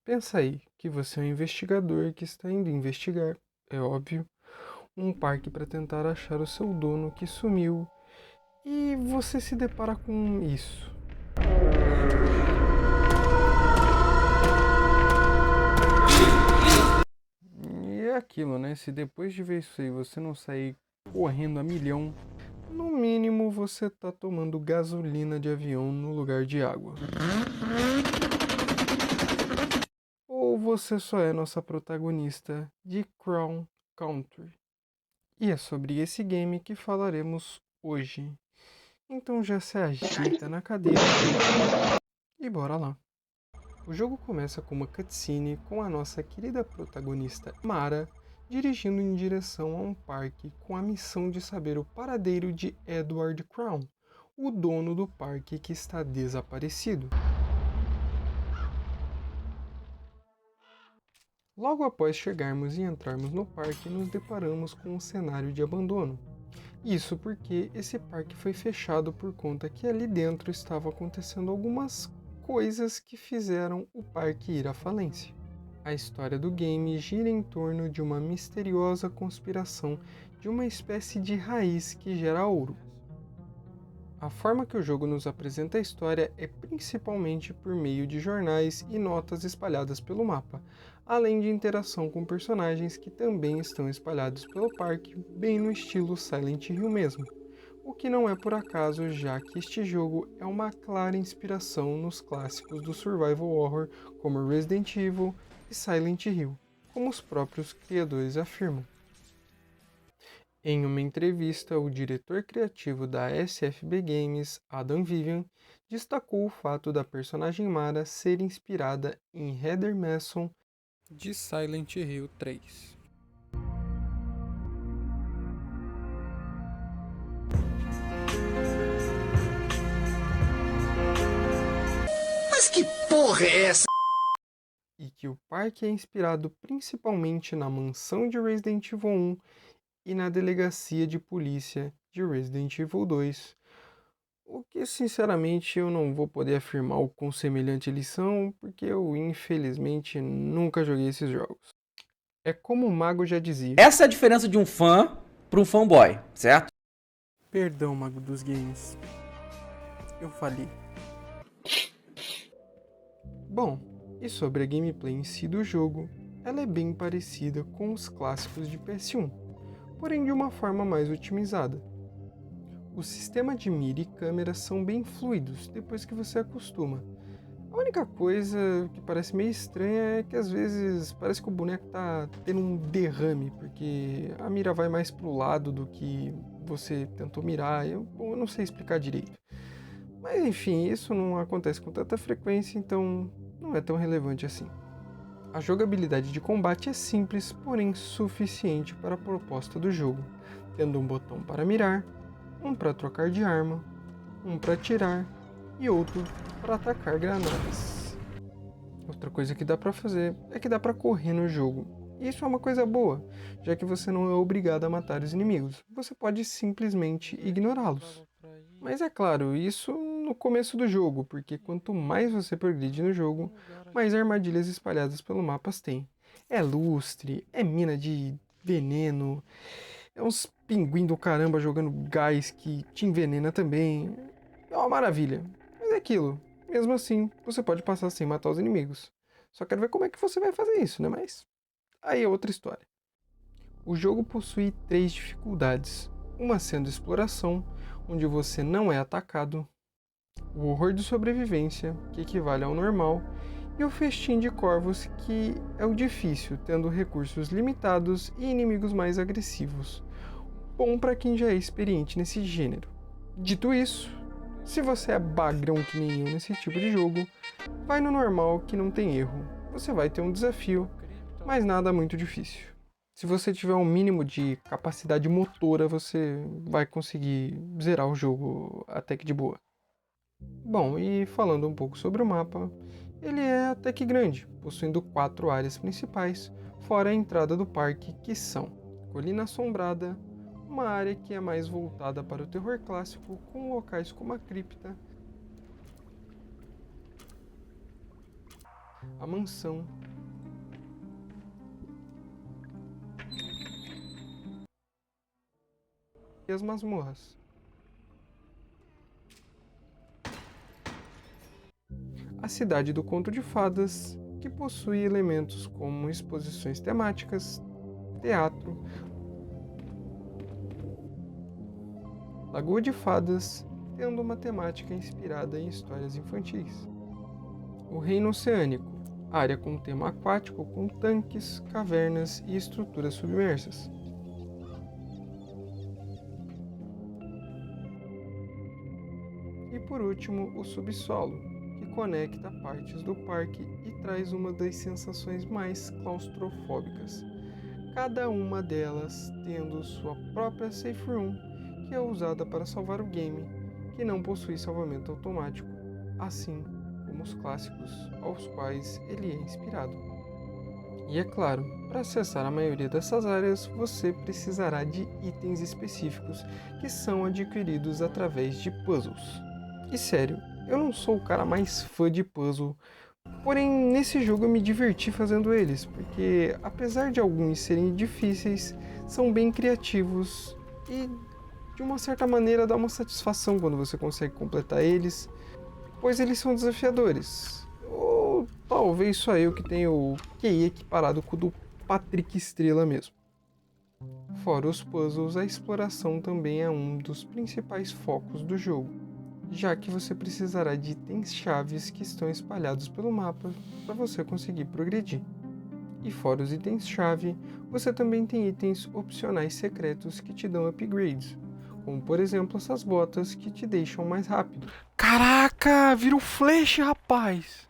Pensa aí que você é um investigador que está indo investigar, é óbvio, um parque para tentar achar o seu dono que sumiu e você se depara com isso. E é aquilo, né? Se depois de ver isso aí você não sair correndo a milhão, no mínimo você tá tomando gasolina de avião no lugar de água. Ou você só é nossa protagonista de Crown Country. E é sobre esse game que falaremos hoje. Então já se ajeita na cadeira e bora lá. O jogo começa com uma cutscene com a nossa querida protagonista Mara dirigindo em direção a um parque com a missão de saber o paradeiro de Edward Crown, o dono do parque que está desaparecido. Logo após chegarmos e entrarmos no parque, nos deparamos com um cenário de abandono. Isso porque esse parque foi fechado por conta que ali dentro estavam acontecendo algumas coisas que fizeram o parque ir à falência. A história do game gira em torno de uma misteriosa conspiração de uma espécie de raiz que gera ouro. A forma que o jogo nos apresenta a história é principalmente por meio de jornais e notas espalhadas pelo mapa, além de interação com personagens que também estão espalhados pelo parque, bem no estilo Silent Hill mesmo. O que não é por acaso, já que este jogo é uma clara inspiração nos clássicos do survival horror como Resident Evil e Silent Hill, como os próprios criadores afirmam. Em uma entrevista, o diretor criativo da SFB Games, Adam Vivian, destacou o fato da personagem Mara ser inspirada em Heather Mason de Silent Hill 3. Mas que porra é essa? E que o parque é inspirado principalmente na mansão de Resident Evil 1 e na delegacia de polícia de Resident Evil 2. O que, sinceramente, eu não vou poder afirmar o quão semelhante eles são, porque eu, infelizmente, nunca joguei esses jogos. É como o Mago já dizia. Essa é a diferença de um fã para um fanboy, certo? Perdão, Mago dos Games. Eu falei. Bom, e sobre a gameplay em si do jogo, ela é bem parecida com os clássicos de PS1, porém de uma forma mais otimizada. O sistema de mira e câmera são bem fluidos depois que você acostuma. A única coisa que parece meio estranha é que às vezes parece que o boneco tá tendo um derrame, porque a mira vai mais pro lado do que você tentou mirar. Eu não sei explicar direito. Mas enfim, isso não acontece com tanta frequência, então não é tão relevante assim. A jogabilidade de combate é simples, porém suficiente para a proposta do jogo, tendo um botão para mirar, um para trocar de arma, um para atirar e outro para atacar granadas. Outra coisa que dá para fazer é que dá para correr no jogo. E isso é uma coisa boa, já que você não é obrigado a matar os inimigos, você pode simplesmente ignorá-los. Mas é claro, isso no começo do jogo, porque quanto mais você progride no jogo, mais armadilhas espalhadas pelo mapa tem. É lustre, é mina de veneno, é uns pinguim do caramba jogando gás que te envenena também. É uma maravilha. Mas é aquilo. Mesmo assim, você pode passar sem matar os inimigos. Só quero ver como é que você vai fazer isso, né? Mas aí é outra história. O jogo possui 3 dificuldades. Uma sendo exploração, onde você não é atacado. O horror de sobrevivência, que equivale ao normal. E o festim de corvos, que é o difícil, tendo recursos limitados e inimigos mais agressivos. Bom para quem já é experiente nesse gênero. Dito isso, se você é bagrão que nem eu nesse tipo de jogo, vai no normal que não tem erro. Você vai ter um desafio, mas nada muito difícil. Se você tiver um mínimo de capacidade motora, você vai conseguir zerar o jogo até que de boa. Bom, e falando um pouco sobre o mapa, ele é até que grande, possuindo 4 áreas principais, fora a entrada do parque, que são Colina Assombrada, uma área que é mais voltada para o terror clássico, com locais como a cripta, a mansão e as masmorras. A cidade do Conto de Fadas, que possui elementos como exposições temáticas, teatro, Lagoa de Fadas, tendo uma temática inspirada em histórias infantis. O Reino Oceânico, área com tema aquático com tanques, cavernas e estruturas submersas. E por último, o Subsolo, que conecta partes do parque e traz uma das sensações mais claustrofóbicas, cada uma delas tendo sua própria safe room, que é usada para salvar o game, que não possui salvamento automático, assim como os clássicos aos quais ele é inspirado. E é claro, para acessar a maioria dessas áreas, você precisará de itens específicos que são adquiridos através de puzzles. E sério, eu não sou o cara mais fã de puzzle, porém nesse jogo eu me diverti fazendo eles, porque apesar de alguns serem difíceis, são bem criativos e de uma certa maneira dá uma satisfação quando você consegue completar eles, pois eles são desafiadores. Ou talvez só eu que tenho o QI equiparado com o do Patrick Estrela mesmo. Fora os puzzles, a exploração também é um dos principais focos do jogo, já que você precisará de itens chaves que estão espalhados pelo mapa para você conseguir progredir. E fora os itens chave, você também tem itens opcionais secretos que te dão upgrades, como por exemplo essas botas que te deixam mais rápido. Caraca, vira um flash, rapaz!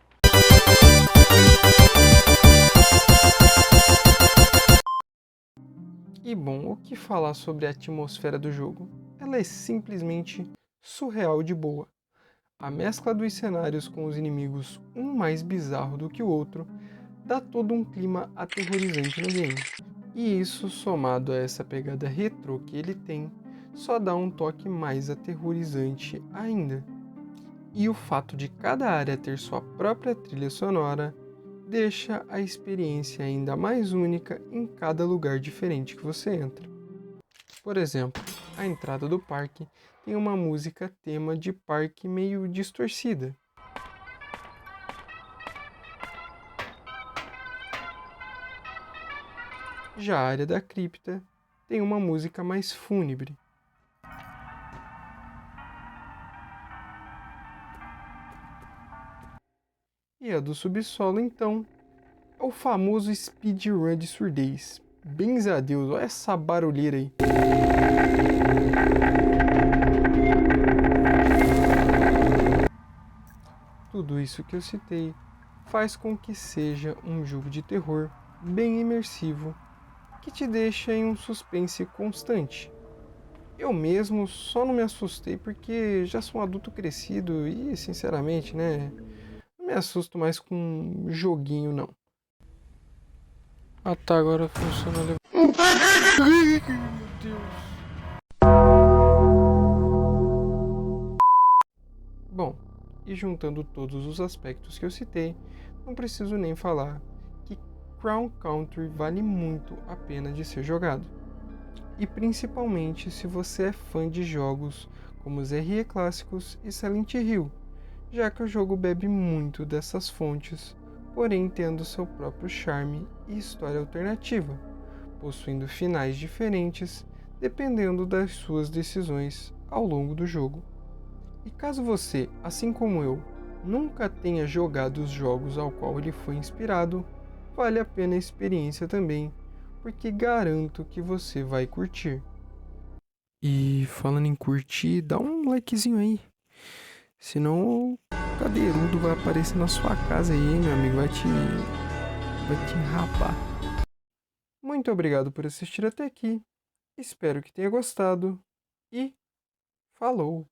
E bom, o que falar sobre a atmosfera do jogo? Ela é simplesmente surreal de boa. A mescla dos cenários com os inimigos, um mais bizarro do que o outro, dá todo um clima aterrorizante no game. E isso, somado a essa pegada retrô que ele tem, só dá um toque mais aterrorizante ainda. E o fato de cada área ter sua própria trilha sonora deixa a experiência ainda mais única em cada lugar diferente que você entra. Por exemplo, a entrada do parque tem uma música tema de parque meio distorcida. Já a área da cripta tem uma música mais fúnebre. E a do subsolo, então, é o famoso speedrun de surdez. Bens a Deus, olha essa barulheira aí. Tudo isso que eu citei faz com que seja um jogo de terror bem imersivo, que te deixa em um suspense constante. Eu mesmo só não me assustei porque já sou um adulto crescido e, sinceramente, né, não me assusto mais com joguinho, não. Ah tá, agora funciona. Ai, meu Deus. Bom, e juntando todos os aspectos que eu citei, não preciso nem falar que Crown Country vale muito a pena de ser jogado. E principalmente se você é fã de jogos como os RE clássicos e Silent Hill, já que o jogo bebe muito dessas fontes, porém tendo seu próprio charme e história alternativa, possuindo finais diferentes dependendo das suas decisões ao longo do jogo. E caso você, assim como eu, nunca tenha jogado os jogos ao qual ele foi inspirado, vale a pena a experiência também, porque garanto que você vai curtir. E falando em curtir, dá um likezinho aí. Senão o cadeirudo vai aparecer na sua casa aí, meu amigo. Vai te enrapar. Muito obrigado por assistir até aqui. Espero que tenha gostado. E falou!